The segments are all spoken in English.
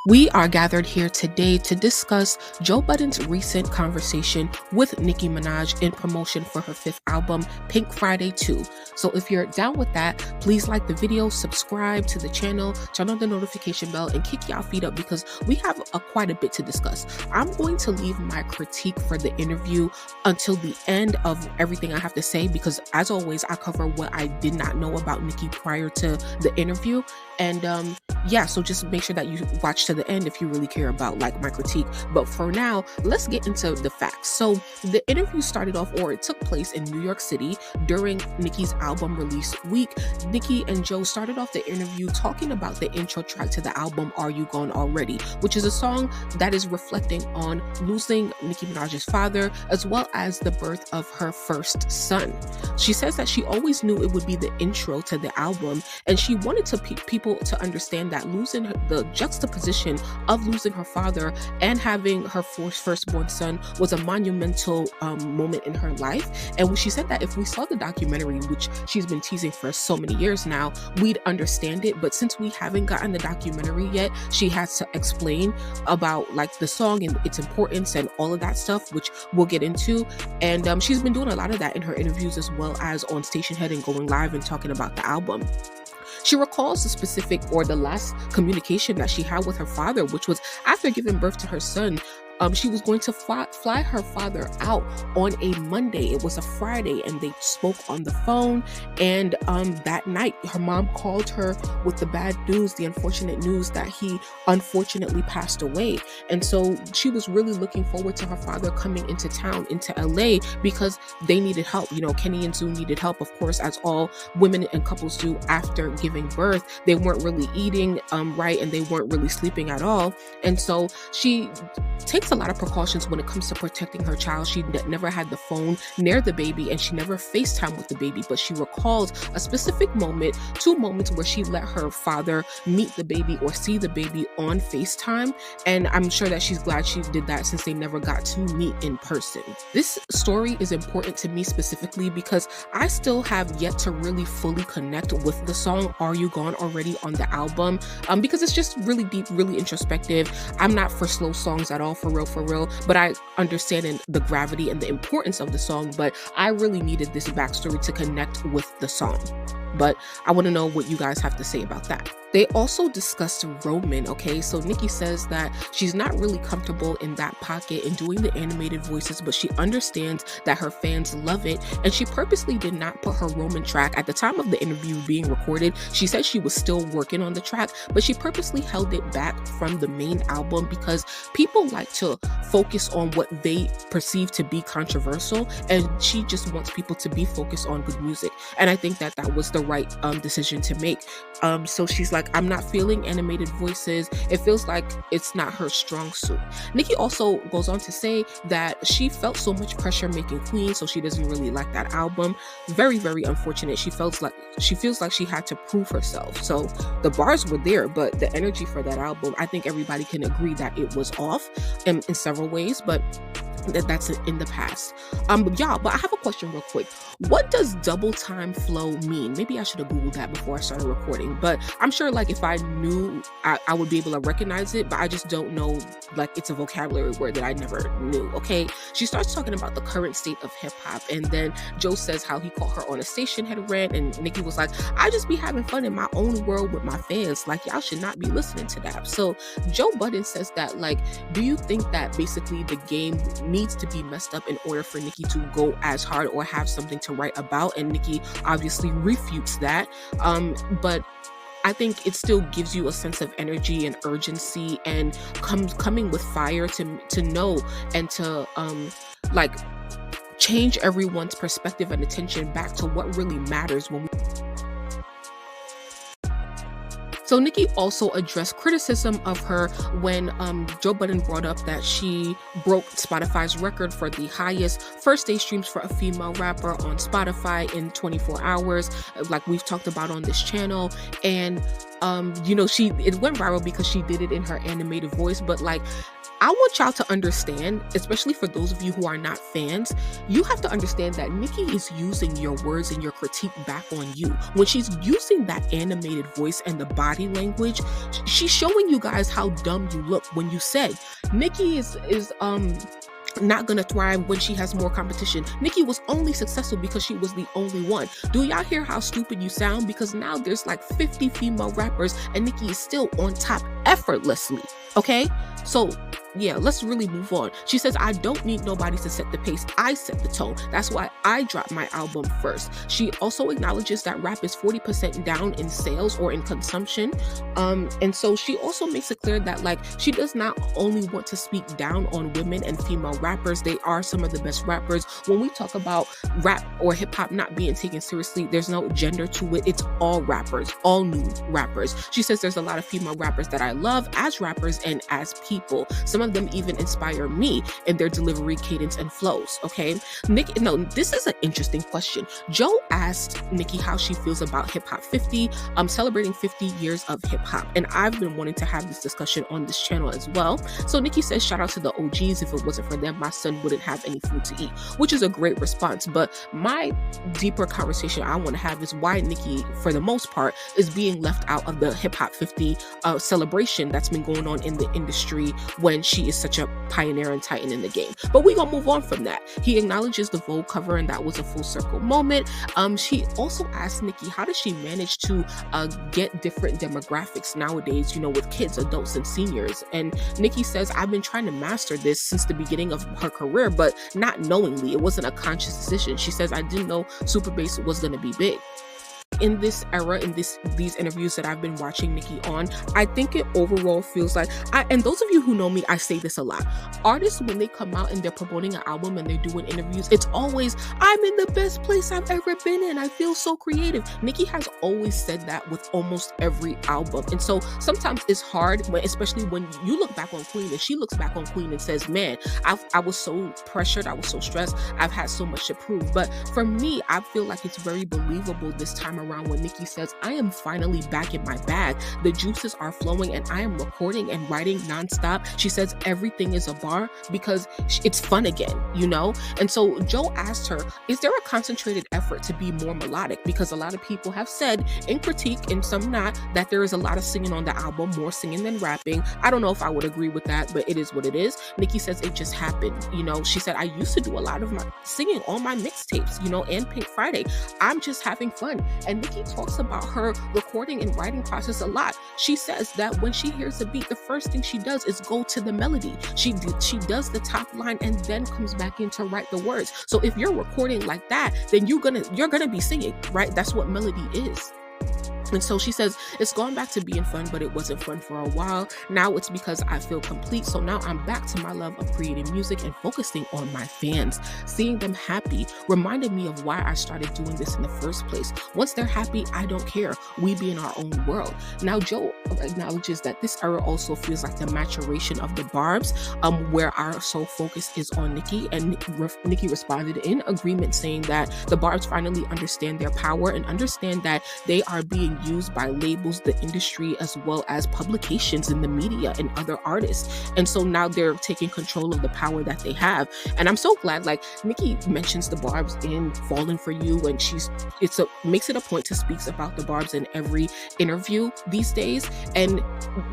We are gathered here today to discuss Joe Budden's recent conversation with Nicki Minaj in promotion for her fifth album, Pink Friday 2. So if you're down with that, please like the video, subscribe to the channel, turn on the notification bell, and kick y'all feet up because we have quite a bit to discuss. I'm going to leave my critique for the interview until the end of everything I have to say because, as always, I cover what I did not know about Nicki prior to the interview. And so just make sure that you watch to the end if you really care about my critique. But for now, let's get into the facts. So the interview started off, or it took place in New York City during Nicki's album release week. Nicki and Joe started off the interview talking about the intro track to the album Are You Gone Already, which is a song that is reflecting on losing Nicki Minaj's father as well as the birth of her first son. She says that she always knew it would be the intro to the album, and she wanted people to understand that losing the juxtaposition of losing her father and having her firstborn son was a monumental moment in her life. And she said that if we saw the documentary, which she's been teasing for so many years now, we'd understand it. But since we haven't gotten the documentary yet, she has to explain about the song and its importance and all of that stuff, which we'll get into. And she's been doing a lot of that in her interviews as well as on Station Head and going live and talking about the album. She recalls the last communication that she had with her father, which was after giving birth to her son. She was going to fly her father out on a Monday. It was a Friday, and they spoke on the phone. And that night, her mom called her with the bad news, the unfortunate news that he unfortunately passed away. And so she was really looking forward to her father coming into town, into LA, because they needed help. Kenny and Zoo needed help, of course, as all women and couples do after giving birth. They weren't really eating right, and they weren't really sleeping at all. And so she takes a lot of precautions when it comes to protecting her child. She never had the phone near the baby, and she never FaceTime with the baby, but she recalls a specific moment, 2 moments where she let her father meet the baby or see the baby on FaceTime. And I'm sure that she's glad she did that since they never got to meet in person. This story is important to me specifically because I still have yet to really fully connect with the song Are You Gone Already on the album, because it's just really deep, really introspective. I'm not for slow songs at all, for real, but I understand the gravity and the importance of the song, but I really needed this backstory to connect with the song. But I want to know what you guys have to say about that. They also discussed Roman, okay? So Nicki says that she's not really comfortable in that pocket and doing the animated voices, but she understands that her fans love it, and she purposely did not put her Roman track. At the time of the interview being recorded, she said she was still working on the track, but she purposely held it back from the main album because people like to focus on what they perceive to be controversial, and she just wants people to be focused on good music. And I think that was the right decision to make. So she's like, I'm not feeling animated voices. It feels like it's not her strong suit. Nicki also goes on to say that she felt so much pressure making Queen, so she doesn't really like that album. Very, very unfortunate. She feels like she had to prove herself. So the bars were there, but the energy for that album, I think everybody can agree that it was off in several ways, but that's in the past. But I have a question real quick. What does double time flow mean? Maybe I should have Googled that before I started recording, but I'm sure if I knew, I would be able to recognize it, but I just don't know, it's a vocabulary word that I never knew, okay? She starts talking about the current state of hip hop, and then Joe says how he caught her on a Station Head rant, and Nicki was like, I just be having fun in my own world with my fans, y'all should not be listening to that. So Joe Budden says that, do you think that basically the game needs to be messed up in order for Nicki to go as hard or have something to write about? And Nicki obviously refutes that, but I think it still gives you a sense of energy and urgency and coming with fire to know and to change everyone's perspective and attention back to what really matters when we. So Nicki also addressed criticism of her when Joe Budden brought up that she broke Spotify's record for the highest first-day streams for a female rapper on Spotify in 24 hours, like we've talked about on this channel. And it went viral because she did it in her animated voice, but like, I want y'all to understand, especially for those of you who are not fans, you have to understand that Nicki is using your words and your critique back on you. When she's using that animated voice and the body language, she's showing you guys how dumb you look when you said Nicki is not gonna thrive when she has more competition. Nicki was only successful because she was the only one. Do y'all hear how stupid you sound? Because now there's like 50 female rappers and Nicki is still on top effortlessly. Okay? So yeah, let's really move on. She says, I don't need nobody to set the pace. I set the tone. That's why I dropped my album first. She also acknowledges that rap is 40% down in sales or in consumption. And so she also makes it clear that like she does not only want to speak down on women and female rappers. They are some of the best rappers. When we talk about rap or hip hop not being taken seriously, there's no gender to it. It's all rappers, all new rappers. She says there's a lot of female rappers that I love as rappers and as people. Some of them even inspire me in their delivery, cadence, and flows. Okay, this is an interesting question. Joe asked Nicki how she feels about Hip Hop 50, celebrating 50 years of hip hop, and I've been wanting to have this discussion on this channel as well. So Nicki says, shout out to the OGs. If it wasn't for them, my son wouldn't have any food to eat, which is a great response. But my deeper conversation I want to have is why Nicki, for the most part, is being left out of the Hip Hop 50 celebration that's been going on in the industry when she is such a pioneer and titan in the game. But we gonna move on from that. He acknowledges the Vogue cover, and that was a full circle moment. She also asked Nicki, how does she manage to get different demographics nowadays, with kids, adults, and seniors? And Nicki says, I've been trying to master this since the beginning of her career, but not knowingly. It wasn't a conscious decision. She says, I didn't know super bass was gonna be big. In this era, in these interviews that I've been watching Nicki on, I think it overall feels like, and those of you who know me, I say this a lot. Artists, when they come out and they're promoting an album and they're doing interviews, it's always, I'm in the best place I've ever been in. I feel so creative. Nicki has always said that with almost every album. And so sometimes it's hard, especially when you look back on Queen and she looks back on Queen and says, man, I was so pressured. I was so stressed. I've had so much to prove. But for me, I feel like it's very believable this time around when Nicki says, I am finally back in my bag. The juices are flowing and I am recording and writing nonstop. She says everything is a bar because it's fun again, And so Joe asked her, is there a concentrated effort to be more melodic? Because a lot of people have said in critique, and some not, that there is a lot of singing on the album, more singing than rapping. I don't know if I would agree with that, but it is what it is. Nicki says it just happened. She said, I used to do a lot of my singing on my mixtapes, and Pink Friday. I'm just having fun. And Nicki talks about her recording and writing process a lot. She says that when she hears a beat, the first thing she does is go to the melody. She does the top line and then comes back in to write the words. So if you're recording like that, then you're gonna be singing, right? That's what melody is. And so she says, it's gone back to being fun, but it wasn't fun for a while. Now it's because I feel complete. So now I'm back to my love of creating music and focusing on my fans. Seeing them happy reminded me of why I started doing this in the first place. Once they're happy, I don't care. We be in our own world. Now, Joe acknowledges that this era also feels like the maturation of the Barbz, where our sole focus is on Nicki. And Nicki responded in agreement, saying that the Barbz finally understand their power and understand that they are being used by labels, the industry, as well as publications in the media and other artists. And so now they're taking control of the power that they have. And I'm so glad, like, Nicki mentions the Barbz in Falling For You, and makes it a point to speak about the Barbz in every interview these days. And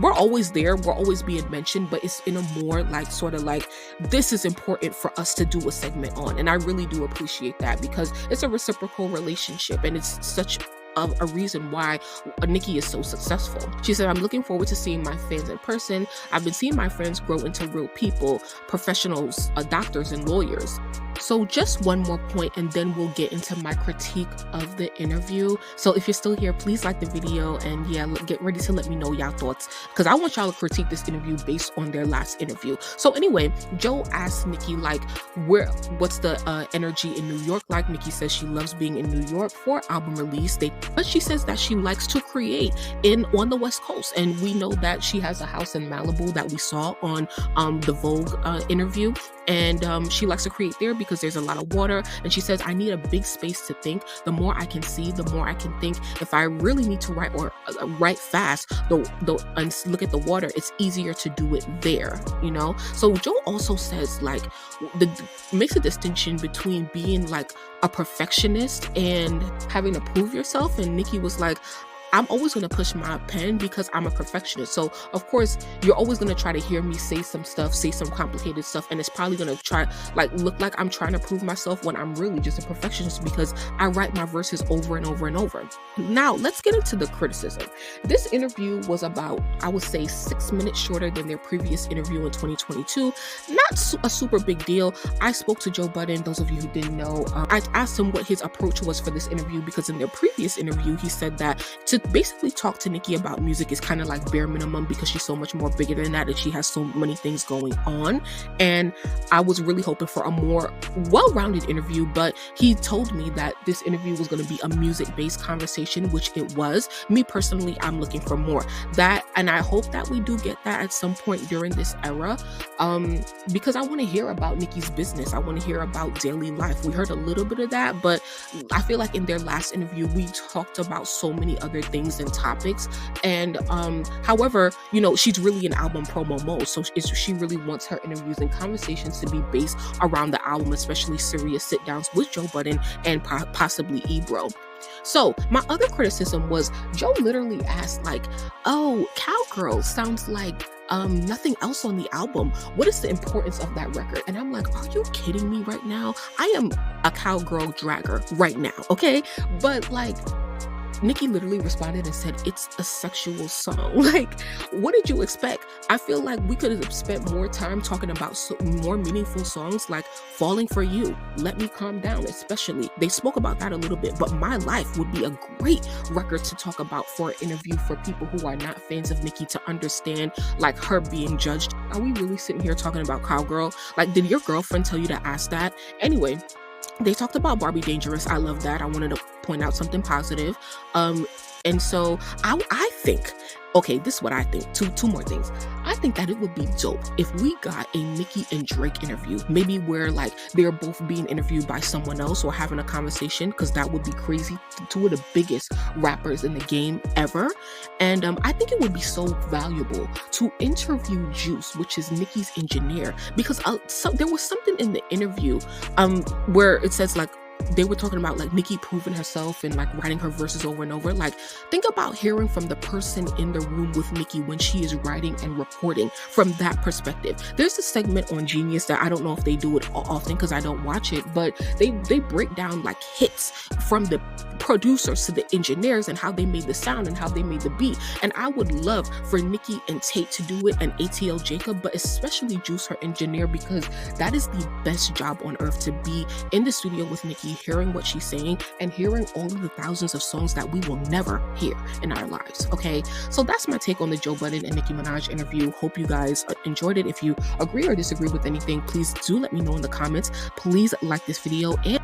we're always there, we're always being mentioned, but it's in a more like sort of like, this is important for us to do a segment on. And I really do appreciate that, because it's a reciprocal relationship and it's such a reason why Nicki is so successful. She said, I'm looking forward to seeing my fans in person. I've been seeing my friends grow into real people, professionals, doctors, and lawyers. So just one more point and then we'll get into my critique of the interview. So if you're still here, please like the video and get ready to let me know y'all thoughts, because I want y'all to critique this interview based on their last interview. So anyway, Joe asked Nicki, like, what's the energy in New York like? Nicki says she loves being in New York for album release day, but she says that she likes to create on the West Coast. And we know that she has a house in Malibu that we saw on the Vogue interview. and she likes to create there because there's a lot of water. And she says, I need a big space to think. The more I can see, the more I can think. If I really need to write or write fast, and look at the water, it's easier to do it there, you know? So Joe also says, like, makes a distinction between being like a perfectionist and having to prove yourself. And Nicki was like, I'm always going to push my pen because I'm a perfectionist. So of course you're always going to try to hear me say some stuff, say some complicated stuff, and it's probably going to try like look like I'm trying to prove myself when I'm really just a perfectionist because I write my verses over and over and over. Now let's get into the criticism. This interview was about, I would say, 6 minutes shorter than their previous interview in 2022. Not a super big deal. I spoke to Joe Budden. Those of you who didn't know, I asked him what his approach was for this interview, because in their previous interview he said that to basically talk to Nicki about music is kind of like bare minimum because she's so much more bigger than that and she has so many things going on. And I was really hoping for a more well-rounded interview, but he told me that this interview was going to be a music-based conversation, which it was. Me personally, I'm looking for more that, and I hope that we do get that at some point during this era, because I want to hear about Nicki's business. I want to hear about daily life. We heard a little bit of that, but I feel like in their last interview we talked about so many other things and topics. And however, you know, she's really in album promo mode, so she really wants her interviews and conversations to be based around the album, especially serious sit downs with Joe Budden and possibly Ebro. So my other criticism was Joe literally asked, like, oh, Cowgirl sounds like nothing else on the album. What is the importance of that record? And I'm like, are you kidding me right now? I am a cowgirl dragger right now, okay? But like, Nicki literally responded and said, it's a sexual song. Like, what did you expect? I feel like we could have spent more time talking about more meaningful songs like Falling For You, Let Me Calm Down, especially. They spoke about that a little bit, but My Life would be a great record to talk about for an interview for people who are not fans of Nicki to understand, like, her being judged. Are we really sitting here talking about Cowgirl? Like, did your girlfriend tell you to ask that? Anyway, they talked about Barbie Dangerous. I love that. I wanted to point out something positive. And so I think, okay, this is what I think. Two more things. I think that it would be dope if we got a Nicki and Drake interview, maybe where like they're both being interviewed by someone else or having a conversation, because that would be crazy. Two of the biggest rappers in the game ever. And I think it would be so valuable to interview Juice, which is Nicki's engineer, because there was something in the interview where it says like, they were talking about like Nicki proving herself and like writing her verses over and over. Like, think about hearing from the person in the room with Nicki when she is writing and recording from that perspective. There's a segment on Genius that I don't know if they do it often because I don't watch it, but they break down like hits from the producers to the engineers and how they made the sound and how they made the beat. And I would love for Nicki and Tate to do it, and ATL Jacob, but especially Juice, her engineer, because that is the best job on earth, to be in the studio with Nicki, hearing what she's saying and hearing all of the thousands of songs that we will never hear in our lives. Okay, so that's my take on the Joe Budden and Nicki Minaj interview. Hope you guys enjoyed it. If you agree or disagree with anything, please do let me know in the comments. Please like this video and